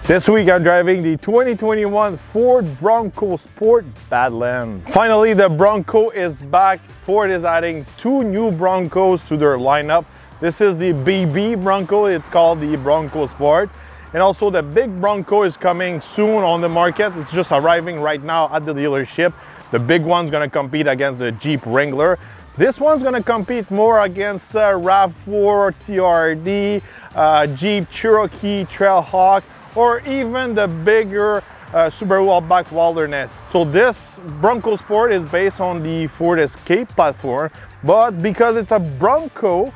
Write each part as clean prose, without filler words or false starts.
This week I'm driving the 2021 Ford Bronco Sport Badlands. Finally, the Bronco is back. Ford is adding 2 new Broncos to their lineup. This is the BB Bronco, it's called the Bronco Sport. And also the big Bronco is coming soon on the market. It's just arriving right now at the dealership. The big one's gonna compete against the Jeep Wrangler. This one's gonna compete more against RAV4, TRD, Jeep Cherokee, Trailhawk, or even the bigger Subaru Outback Wilderness. So this Bronco Sport is based on the Ford Escape platform, but because it's a Bronco,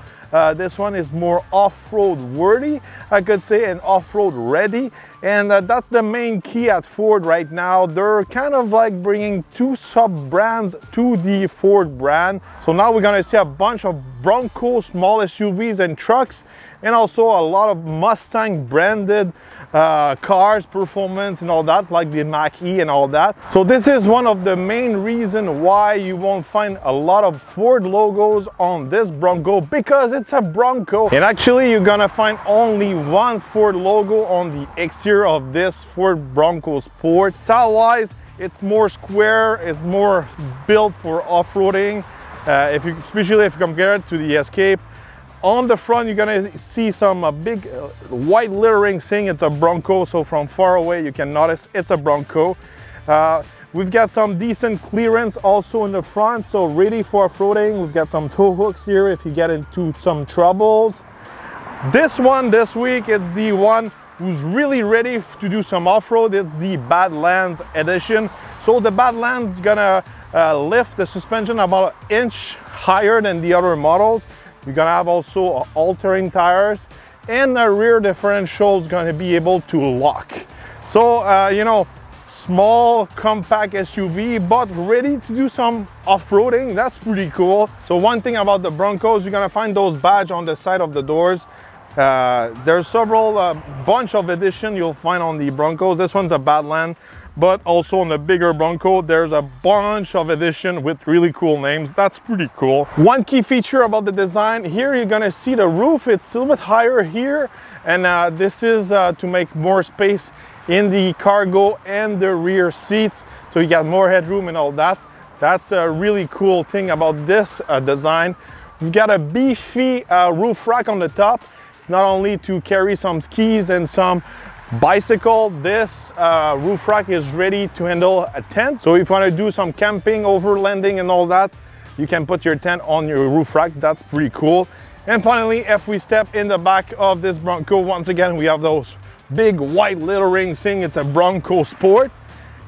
this one is more off-road worthy, I could say, and off-road ready. And that's the main key at Ford right now. They're kind of like bringing 2 sub-brands to the Ford brand. So now we're gonna see a bunch of Bronco small SUVs and trucks, and also a lot of Mustang branded cars, performance and all that, like the Mach-E and all that. So this is one of the main reasons why you won't find a lot of Ford logos on this Bronco, because it's a Bronco. And actually you're gonna find only one Ford logo on the exterior of this Ford Bronco Sport. Style-wise, it's more square, it's more built for off-roading, especially if you compare it to the Escape. On the front, you're gonna see some big white lettering saying it's a Bronco, so from far away you can notice it's a Bronco. We've got some decent clearance also in the front, so ready for off-roading. We've got some tow hooks here if you get into some troubles. This one this week, it's the one who's really ready to do some off-road. It's the Badlands edition. So the Badlands is gonna lift the suspension about an inch higher than the other models. You're gonna have also all-terrain tires, and the rear differential is gonna be able to lock. So, you know, small, compact SUV, but ready to do some off-roading. That's pretty cool. So one thing about the Broncos, you're gonna find those badges on the side of the doors. There's several bunch of editions you'll find on the Broncos. This one's a Badland, but also on the bigger Bronco, there's a bunch of editions with really cool names. That's pretty cool. One key feature about the design, here you're gonna see the roof. It's a little bit higher here, and this is to make more space in the cargo and the rear seats, so you got more headroom and all that. That's a really cool thing about this design. We've got a beefy roof rack on the top. It's not only to carry some skis and some bicycle, this roof rack is ready to handle a tent. So if you want to do some camping, overlanding and all that, you can put your tent on your roof rack. That's pretty cool. And finally, if we step in the back of this Bronco, once again, we have those big white lettering saying it's a Bronco Sport.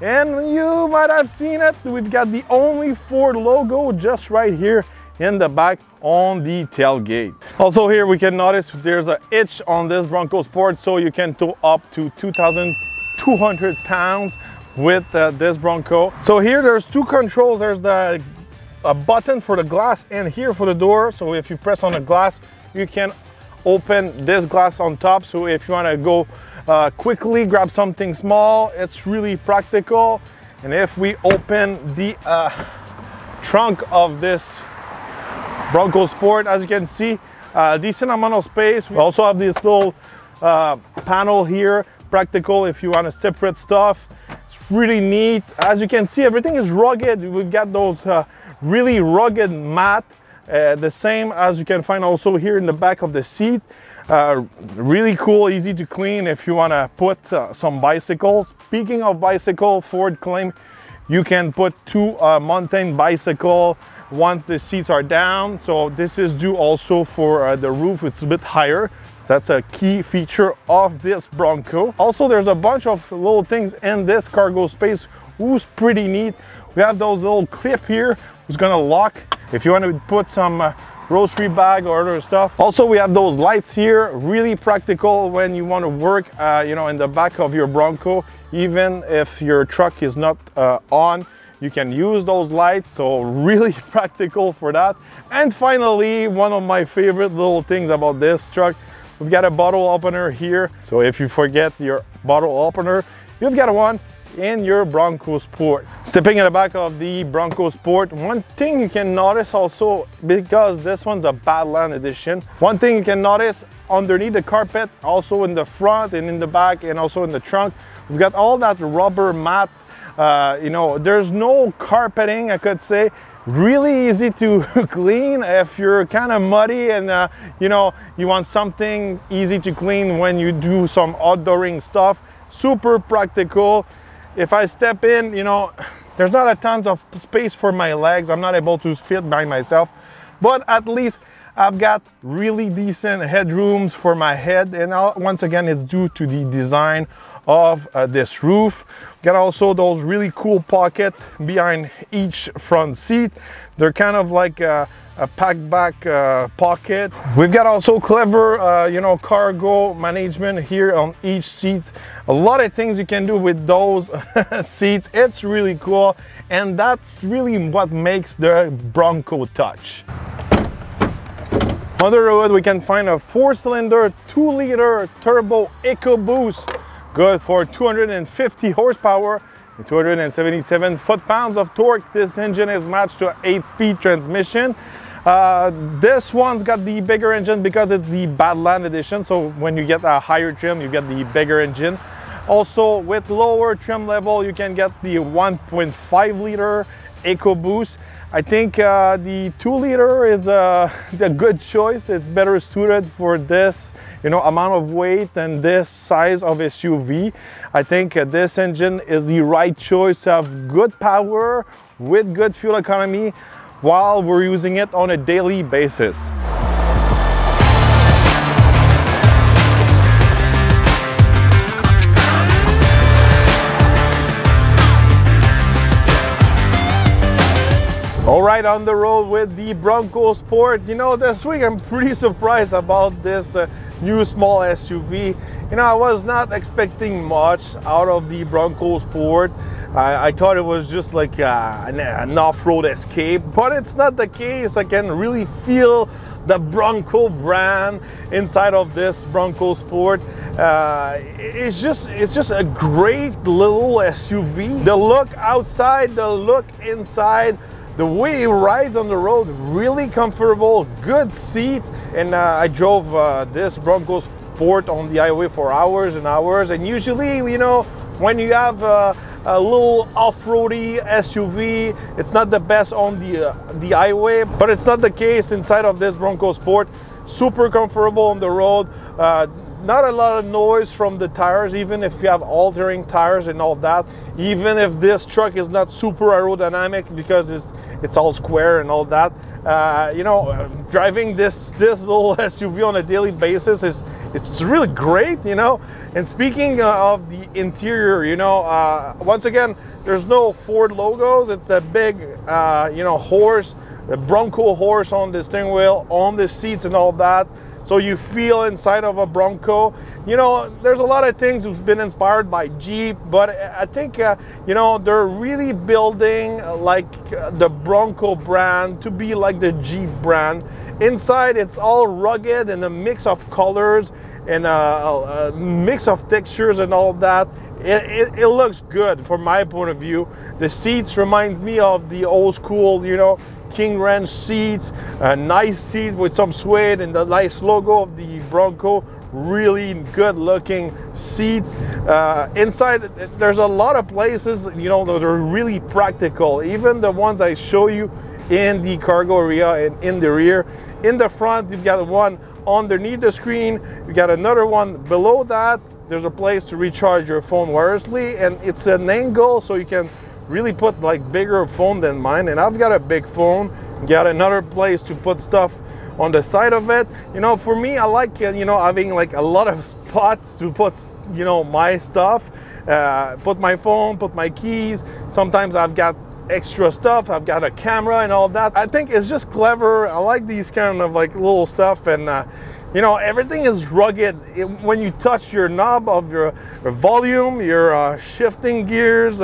And you might have seen it, we've got the only Ford logo just right here in the back on the tailgate. Also here we can notice there's a hitch on this Bronco Sport, so you can tow up to 2,200 pounds with this Bronco. So here there's 2 controls. There's a button for the glass and here for the door. So if you press on the glass, you can open this glass on top. So if you want to go quickly, grab something small, it's really practical. And if we open the trunk of this Bronco Sport, as you can see, decent amount of space. We also have this little panel here, practical if you want to separate stuff. It's really neat. As you can see, everything is rugged. We've got those really rugged mat, the same as you can find also here in the back of the seat. Really cool, easy to clean if you want to put some bicycles. Speaking of bicycle, Ford claim you can put 2 mountain bicycle once the seats are down. So this is due also for the roof, it's a bit higher. That's a key feature of this Bronco. Also, there's a bunch of little things in this cargo space, who's pretty neat. We have those little clip here, who's gonna lock if you want to put some grocery bag or other stuff. Also, we have those lights here, really practical when you want to work, you know, in the back of your Bronco. Even if your truck is not on, you can use those lights, so really practical for that. And finally, one of my favorite little things about this truck, we've got a bottle opener here. So if you forget your bottle opener, you've got one in your Bronco Sport. Stepping in the back of the Bronco Sport, one thing you can notice also, because this one's a Badlands edition, one thing you can notice underneath the carpet, also in the front and in the back and also in the trunk, we've got all that rubber mat. You know, there's no carpeting, I could say. Really easy to clean if you're kind of muddy and you know, you want something easy to clean when you do some outdooring stuff. Super practical. If I step in, you know, there's not a tons of space for my legs. I'm not able to fit by myself, but at least I've got really decent headrooms for my head, and once again, it's due to the design of this roof. Got also those really cool pockets behind each front seat. They're kind of like a pack back pocket. We've got also clever, you know, cargo management here on each seat. A lot of things you can do with those seats. It's really cool, and that's really what makes the Bronco touch. Under the hood, we can find a 4-cylinder, 2-liter turbo EcoBoost, good for 250 horsepower and 277 foot-pounds of torque. This engine is matched to an 8-speed transmission. This one's got the bigger engine because it's the Badlands edition, so when you get a higher trim, you get the bigger engine. Also, with lower trim level, you can get the 1.5-liter EcoBoost. I think the 2-liter is a good choice. It's better suited for this, you know, amount of weight and this size of SUV. I think this engine is the right choice to have good power with good fuel economy while we're using it on a daily basis. All right, on the road with the Bronco Sport. You know, this week I'm pretty surprised about this new small SUV. You know, I was not expecting much out of the Bronco Sport. I thought it was just like an off-road escape, but it's not the case. I can really feel the Bronco brand inside of this Bronco Sport. It's just a great little SUV. The look outside, the look inside, the way it rides on the road, really comfortable, good seats. And I drove this Bronco Sport on the highway for hours and hours. And usually, you know, when you have a little off-roady SUV, it's not the best on the highway, but it's not the case inside of this Bronco Sport. Super comfortable on the road. Not a lot of noise from the tires, even if you have altering tires and all that. Even if this truck is not super aerodynamic because it's all square and all that. You know, driving this little SUV on a daily basis it's really great, you know. And speaking of the interior, you know, once again, there's no Ford logos. It's the big, you know, horse, the Bronco horse on the steering wheel, on the seats and all that. So you feel inside of a Bronco. You know, there's a lot of things who's been inspired by Jeep, but I think, you know, they're really building like the Bronco brand to be like the Jeep brand. Inside, it's all rugged and a mix of colors and a mix of textures and all that. It looks good from my point of view. The seats reminds me of the old school, you know, King Ranch seats, a nice seat with some suede and the nice logo of the Bronco. Really good looking seats. Inside, there's a lot of places, you know, that are really practical. Even the ones I show you in the cargo area and in the rear. In the front, you've got one underneath the screen. You got another one below that. There's a place to recharge your phone wirelessly, and it's an angle so you can really put like bigger phone than mine, and I've got a big phone. Got another place to put stuff on the side of it. You know, for me, I like, you know, having like a lot of spots to put, you know, my stuff, put my phone, put my keys. Sometimes I've got extra stuff. I've got a camera and all that. I think it's just clever. I like these kind of like little stuff, and you know, everything is rugged. When you touch your knob of your volume, your shifting gears,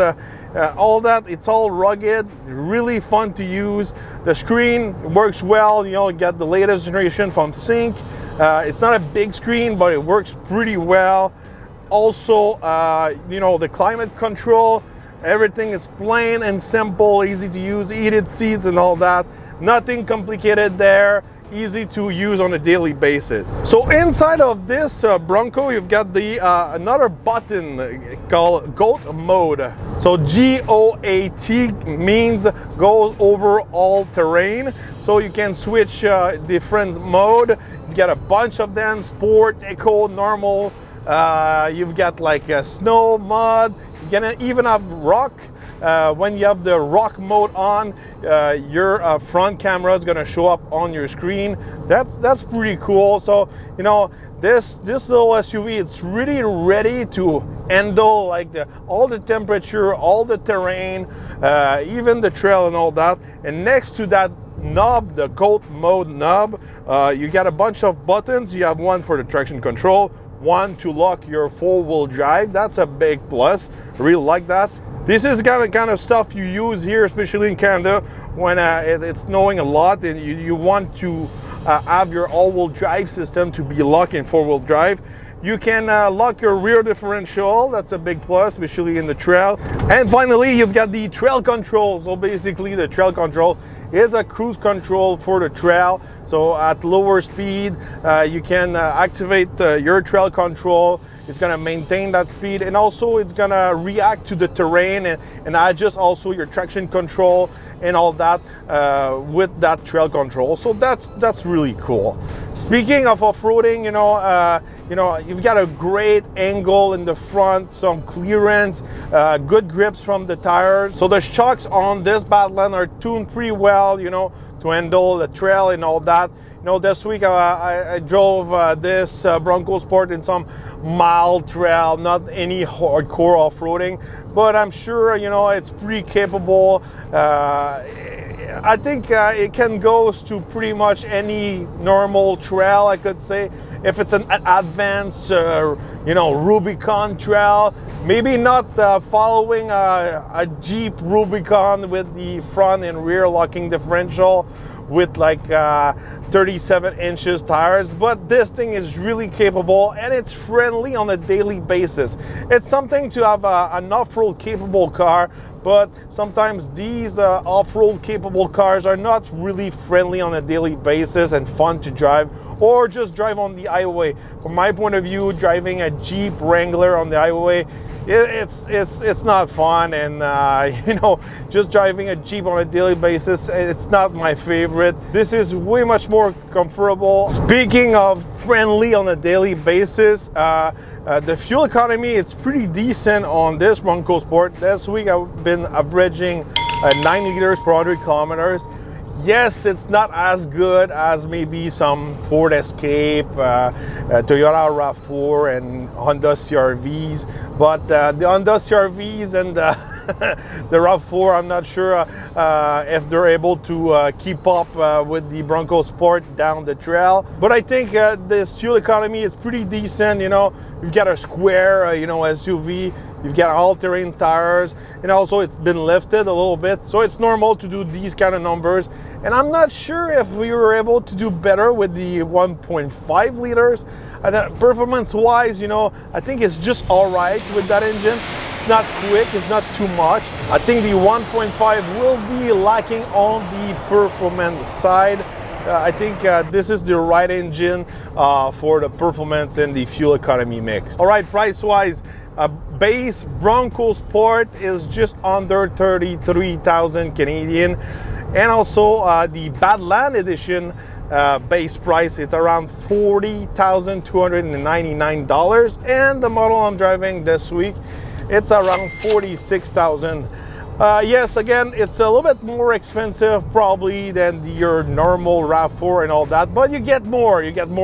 all that, it's all rugged, really fun to use. The screen works well, you know, you got the latest generation from Sync. It's not a big screen, but it works pretty well. also, you know, the climate control. Everything is plain and simple, easy to use, heated seats and all that. Nothing complicated there. Easy to use on a daily basis. So inside of this Bronco, you've got the another button called GOAT mode. So GOAT means goes over all terrain. So you can switch different mode. You get a bunch of them: sport, eco, normal. You've got like snow, mud. You can even have rock. When you have the rock mode on, your front camera is going to show up on your screen. That's pretty cool. So, you know, this little SUV, it's really ready to handle like all the temperature, all the terrain, even the trail and all that. And next to that knob, the GOAT mode knob, you got a bunch of buttons. You have one for the traction control, one to lock your four-wheel drive. That's a big plus. I really like that. This is kind of stuff you use here, especially in Canada, when it's snowing a lot and you want to have your all-wheel drive system to be locked in four-wheel drive. You can lock your rear differential. That's a big plus, especially in the trail. And finally, you've got the trail control. So basically, the trail control is a cruise control for the trail. So at lower speed, you can activate your trail control. It's going to maintain that speed, and also it's going to react to the terrain and adjust also your traction control and all that with that trail control. So that's really cool. Speaking of off-roading, you know, you've got a great angle in the front, some clearance, good grips from the tires. So the shocks on this Badlands are tuned pretty well, you know, to handle the trail and all that. You know, this week I drove this Bronco Sport in some mild trail, not any hardcore off-roading, but I'm sure, you know, it's pretty capable. I think it can go to pretty much any normal trail, I could say. If it's an advanced, you know, Rubicon trail, maybe not following a Jeep Rubicon with the front and rear locking differential with like 37 inches tires, but this thing is really capable and it's friendly on a daily basis. It's something to have an off-road capable car, but sometimes these off-road capable cars are not really friendly on a daily basis and fun to drive, or just drive on the highway. From my point of view, driving a Jeep Wrangler on the highway, it's not fun, and you know, just driving a Jeep on a daily basis, it's not my favorite. This is way much more comfortable. Speaking of friendly on a daily basis, the fuel economy, it's pretty decent on this Bronco Sport. This week I've been averaging 9 liters per 100 kilometers. Yes, it's not as good as maybe some Ford Escape, Toyota RAV4 and Honda CR-Vs, but the Honda CR-Vs and the RAV4, I'm not sure if they're able to keep up with the Bronco Sport down the trail. But I think this fuel economy is pretty decent. You know, you've got a square, you know, SUV. You've got all-terrain tires, and also it's been lifted a little bit, so it's normal to do these kind of numbers. And I'm not sure if we were able to do better with the 1.5 liters. Performance-wise, you know, I think it's just all right with that engine. It's not quick, it's not too much. I think the 1.5 will be lacking on the performance side. I think this is the right engine for the performance and the fuel economy mix. All right, price-wise, base Bronco Sport is just under 33,000 Canadian, and also the Badlands edition base price, it's around $40,299, and the model I'm driving this week, it's around $46,000. Yes, again, it's a little bit more expensive probably than your normal RAV4 and all that, but you get more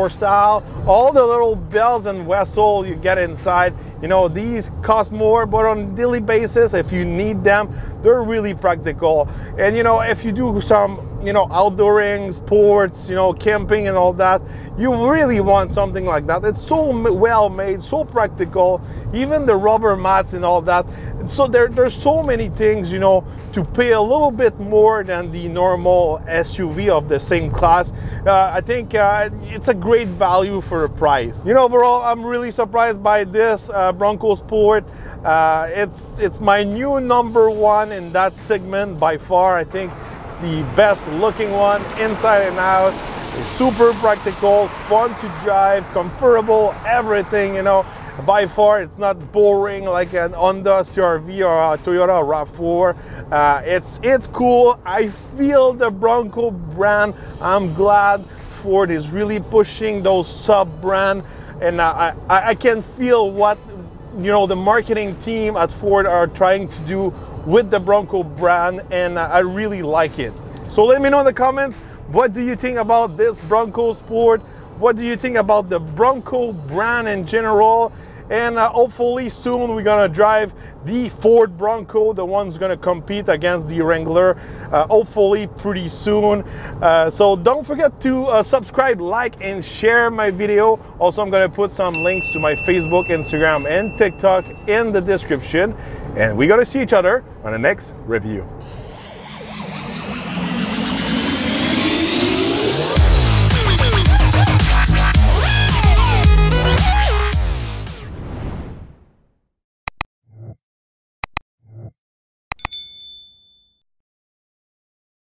style, all the little bells and whistles you get inside. You know, these cost more, but on a daily basis, if you need them, they're really practical. And you know, if you do some you know, outdooring, sports, you know, camping and all that, you really want something like that. It's so well made, so practical, even the rubber mats and all that. And so there's so many things, you know, to pay a little bit more than the normal SUV of the same class. I think it's a great value for the price. You know, overall, I'm really surprised by this Bronco Sport. It's my new number one in that segment by far. I think the best looking one inside and out. It's super practical, fun to drive, comfortable, everything, you know. By far, it's not boring like an Honda CR-V or a Toyota RAV4. It's cool. I feel the Bronco brand. I'm glad Ford is really pushing those sub-brand, and I can feel what, you know, the marketing team at Ford are trying to do with the Bronco brand, and I really like it. So let me know in the comments, what do you think about this Bronco Sport? What do you think about the Bronco brand in general? And hopefully soon we're gonna drive the Ford Bronco, the one who's gonna compete against the Wrangler, hopefully pretty soon. So don't forget to subscribe, like, and share my video. Also, I'm gonna put some links to my Facebook, Instagram, and TikTok in the description. And we're gonna see each other on the next review.